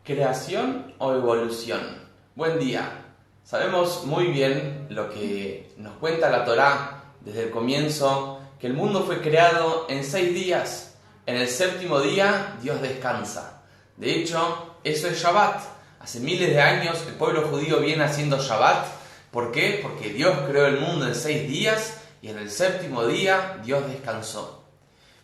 ¿Creación o evolución? Buen día. Sabemos muy bien lo que nos cuenta la Torá desde el comienzo, que el mundo fue creado en 6 días. En el séptimo día Dios descansa. De hecho, eso es Shabbat. Hace miles de años el pueblo judío viene haciendo Shabbat. ¿Por qué? Porque Dios creó el mundo en 6 días y en el séptimo día Dios descansó.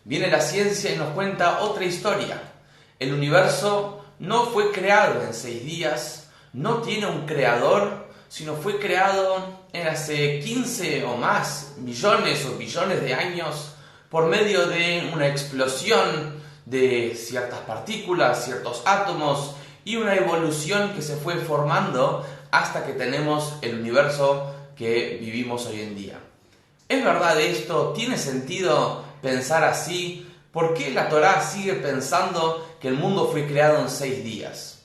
Viene la ciencia y nos cuenta otra historia. El universo no fue creado en 6 días, no tiene un creador, sino fue creado en hace 15 o más millones o billones de años por medio de una explosión de ciertas partículas, ciertos átomos y una evolución que se fue formando hasta que tenemos el universo que vivimos hoy en día. ¿Es verdad esto? ¿Tiene sentido pensar así? ¿Por qué la Torá sigue pensando que el mundo fue creado en 6 días?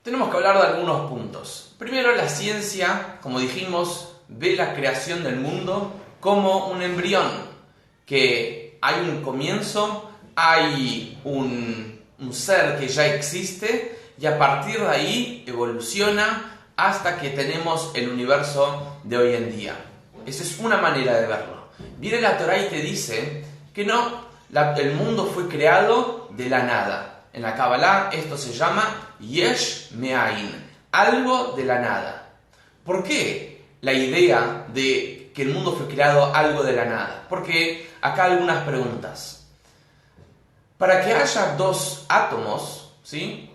Tenemos que hablar de algunos puntos. Primero, la ciencia, como dijimos, ve la creación del mundo como un embrión, que hay un comienzo, hay un ser que ya existe y a partir de ahí evoluciona hasta que tenemos el universo de hoy en día. Esa es una manera de verlo. Viene la Torá y te dice que no, el mundo fue creado de la nada. En la Kabbalah esto se llama Yesh Me'ain, algo de la nada. ¿Por qué la idea de que el mundo fue creado algo de la nada? Porque acá algunas preguntas. Para que haya 2 átomos, ¿sí?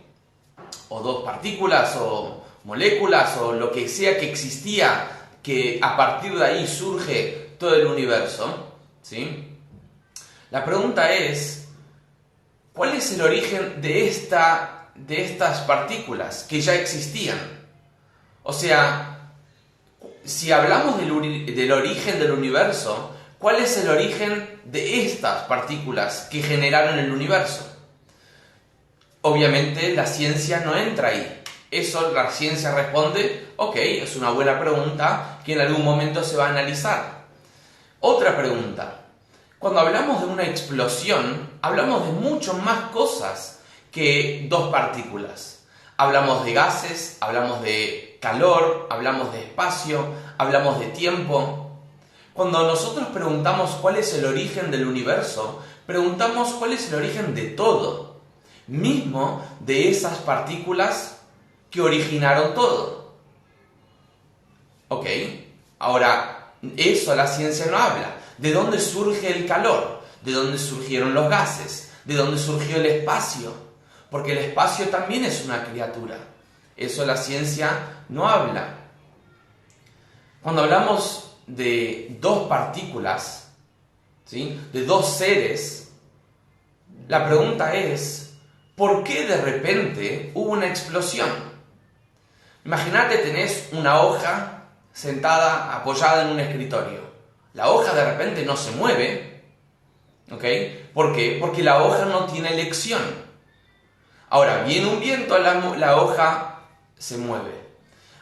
O 2 partículas o moléculas o lo que sea que existía, que a partir de ahí surge todo el universo, ¿sí? La pregunta es, ¿cuál es el origen de estas partículas que ya existían? O sea, si hablamos del origen del universo, ¿cuál es el origen de estas partículas que generaron el universo? Obviamente la ciencia no entra ahí. Eso la ciencia responde, ok, es una buena pregunta que en algún momento se va a analizar. Otra pregunta. Cuando hablamos de una explosión, hablamos de mucho más cosas que 2 partículas. Hablamos de gases, hablamos de calor, hablamos de espacio, hablamos de tiempo. Cuando nosotros preguntamos cuál es el origen del universo, preguntamos cuál es el origen de todo, mismo de esas partículas que originaron todo. Ok, ahora, eso la ciencia no habla. ¿De dónde surge el calor? ¿De dónde surgieron los gases? ¿De dónde surgió el espacio? Porque el espacio también es una criatura. Eso la ciencia no habla. Cuando hablamos de 2 partículas, ¿sí? De 2 seres, la pregunta es, ¿por qué de repente hubo una explosión? Imagínate, tenés una hoja sentada, apoyada en un escritorio. La hoja de repente no se mueve, ¿ok? ¿Por qué? Porque la hoja no tiene elección. Ahora, viene un viento, la hoja se mueve.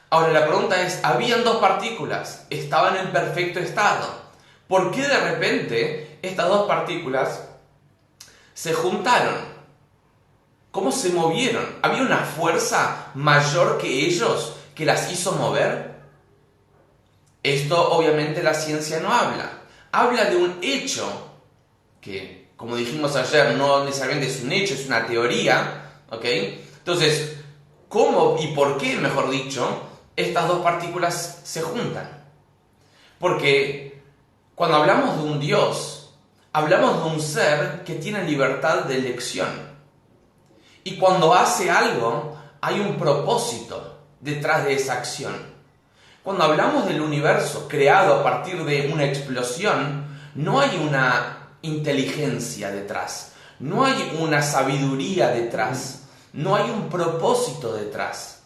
Ahora, la pregunta es, habían 2 partículas, estaban en perfecto estado. ¿Por qué de repente estas 2 partículas se juntaron? ¿Cómo se movieron? ¿Había una fuerza mayor que ellos que las hizo mover? Esto obviamente la ciencia no habla. Habla de un hecho que, como dijimos ayer, no necesariamente es un hecho, es una teoría, ¿ok? Entonces, ¿cómo y por qué, mejor dicho, estas 2 partículas se juntan? Porque cuando hablamos de un Dios, hablamos de un ser que tiene libertad de elección. Y cuando hace algo, hay un propósito detrás de esa acción. Cuando hablamos del universo creado a partir de una explosión, no hay una inteligencia detrás, no hay una sabiduría detrás, no hay un propósito detrás.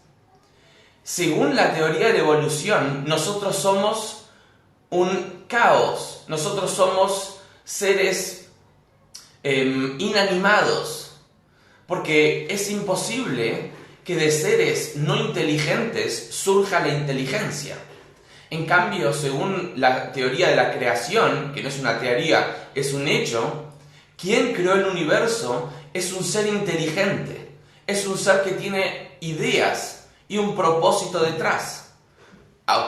Según la teoría de la evolución, nosotros somos un caos, nosotros somos seres inanimados, porque es imposible que de seres no inteligentes surja la inteligencia. En cambio, según la teoría de la creación, que no es una teoría, es un hecho, quien creó el universo es un ser inteligente, es un ser que tiene ideas y un propósito detrás.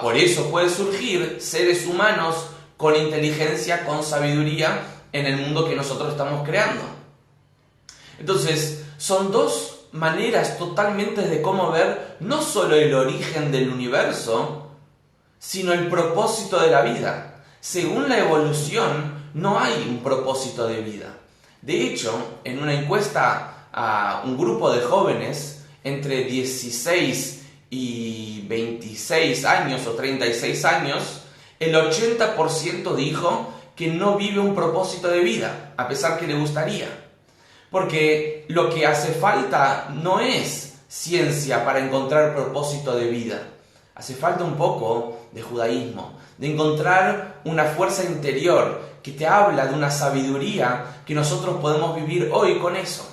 Por eso puede surgir seres humanos con inteligencia, con sabiduría en el mundo que nosotros estamos creando. Entonces, son dos maneras totalmente de cómo ver no solo el origen del universo, sino el propósito de la vida. Según la evolución, no hay un propósito de vida. De hecho, en una encuesta a un grupo de jóvenes entre 16 y 26 años o 36 años, el 80% dijo que no vive un propósito de vida, a pesar que le gustaría. Porque lo que hace falta no es ciencia para encontrar propósito de vida. Hace falta un poco de judaísmo, de encontrar una fuerza interior que te habla de una sabiduría que nosotros podemos vivir hoy con eso.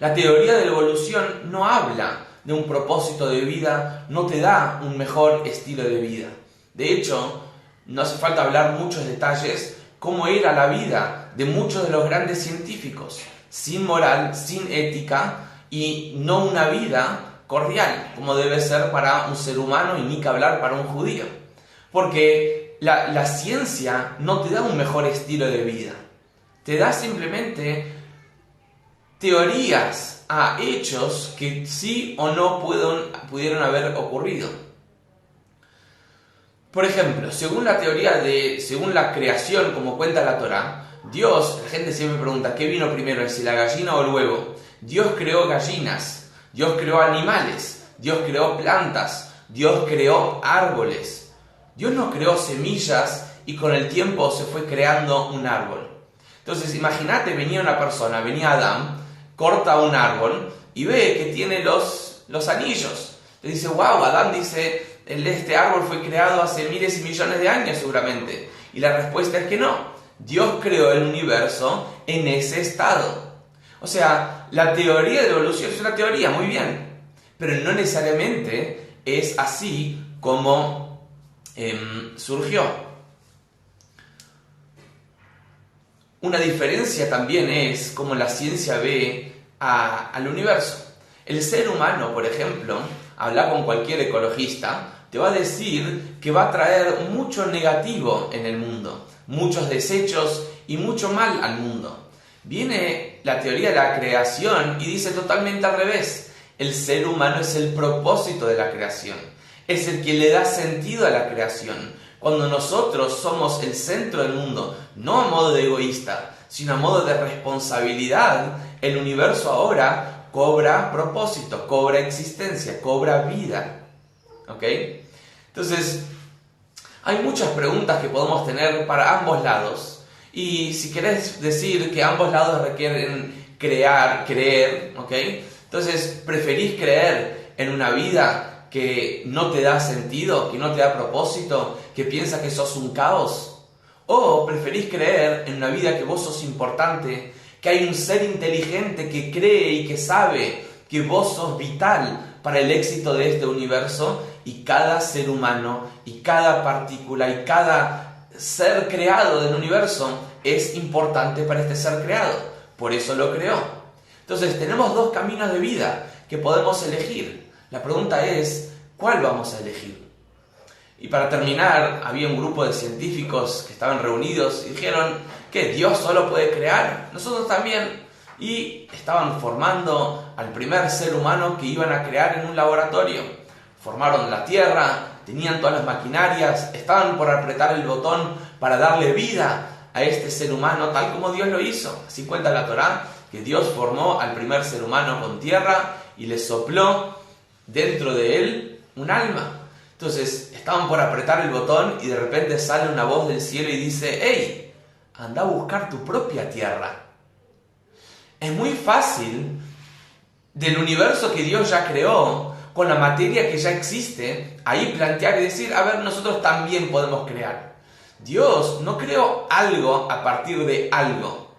La teoría de la evolución no habla de un propósito de vida, no te da un mejor estilo de vida. De hecho, no hace falta hablar muchos detalles cómo era la vida de muchos de los grandes científicos, sin moral, sin ética y no una vida cordial, como debe ser para un ser humano y ni que hablar para un judío. Porque la ciencia no te da un mejor estilo de vida, te da simplemente teorías a hechos que sí o no pudieron haber ocurrido. Por ejemplo, según la creación, como cuenta la Torá, Dios, la gente siempre pregunta, ¿qué vino primero, si la gallina o el huevo? Dios creó gallinas, Dios creó animales, Dios creó plantas, Dios creó árboles. Dios no creó semillas y con el tiempo se fue creando un árbol. Entonces, imagínate, venía Adán, corta un árbol y ve que tiene los anillos. Le dice, wow, Adán dice, este árbol fue creado hace miles y millones de años seguramente. Y la respuesta es que no. Dios creó el universo en ese estado. O sea, la teoría de la evolución es una teoría, muy bien, pero no necesariamente es así como surgió. Una diferencia también es cómo la ciencia ve al universo. El ser humano, por ejemplo, habla con cualquier ecologista, te va a decir que va a traer mucho negativo en el mundo, muchos desechos y mucho mal al mundo. Viene la teoría de la creación y dice totalmente al revés. El ser humano es el propósito de la creación, es el que le da sentido a la creación. Cuando nosotros somos el centro del mundo, no a modo de egoísta, sino a modo de responsabilidad, el universo ahora cobra propósito, cobra existencia, cobra vida. ¿Ok? Entonces, hay muchas preguntas que podemos tener para ambos lados. Y si querés decir que ambos lados requieren creer, ¿ok? Entonces, ¿preferís creer en una vida que no te da sentido, que no te da propósito, que piensa que sos un caos? ¿O preferís creer en una vida que vos sos importante, que hay un ser inteligente que cree y que sabe que vos sos vital para el éxito de este universo y cada ser humano y cada partícula y cada ser creado del universo es importante para este ser creado? Por eso lo creó. Entonces tenemos dos caminos de vida que podemos elegir. La pregunta es, ¿cuál vamos a elegir? Y para terminar, había un grupo de científicos que estaban reunidos y dijeron que Dios solo puede crear, nosotros también. Y estaban formando al primer ser humano que iban a crear en un laboratorio. Formaron la Tierra, tenían todas las maquinarias, estaban por apretar el botón para darle vida a este ser humano tal como Dios lo hizo. Así cuenta la Torá, que Dios formó al primer ser humano con tierra y le sopló dentro de él un alma. Entonces estaban por apretar el botón y de repente sale una voz del cielo y dice, hey, anda a buscar tu propia tierra. Es muy fácil del universo que Dios ya creó, con la materia que ya existe, ahí plantear y decir, a ver, nosotros también podemos crear. Dios no creó algo a partir de algo.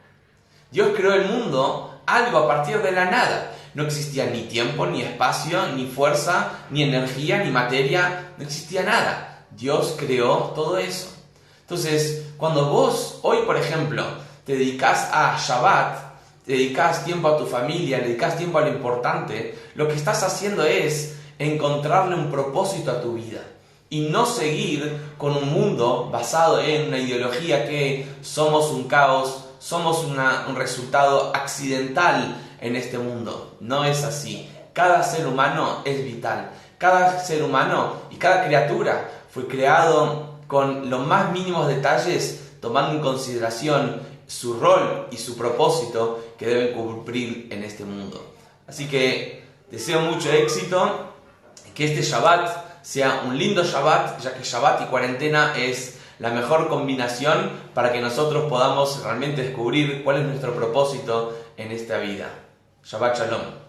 Dios creó el mundo algo a partir de la nada. No existía ni tiempo, ni espacio, ni fuerza, ni energía, ni materia. No existía nada. Dios creó todo eso. Entonces, cuando vos hoy, por ejemplo, te dedicás a Shabbat, dedicas tiempo a tu familia, le dedicas tiempo a lo importante, lo que estás haciendo es encontrarle un propósito a tu vida y no seguir con un mundo basado en una ideología que somos un caos, somos un resultado accidental en este mundo. No es así. Cada ser humano es vital. Cada ser humano y cada criatura fue creado con los más mínimos detalles, tomando en consideración su rol y su propósito que deben cumplir en este mundo. Así que deseo mucho éxito, que este Shabbat sea un lindo Shabbat, ya que Shabbat y cuarentena es la mejor combinación para que nosotros podamos realmente descubrir cuál es nuestro propósito en esta vida. Shabbat Shalom.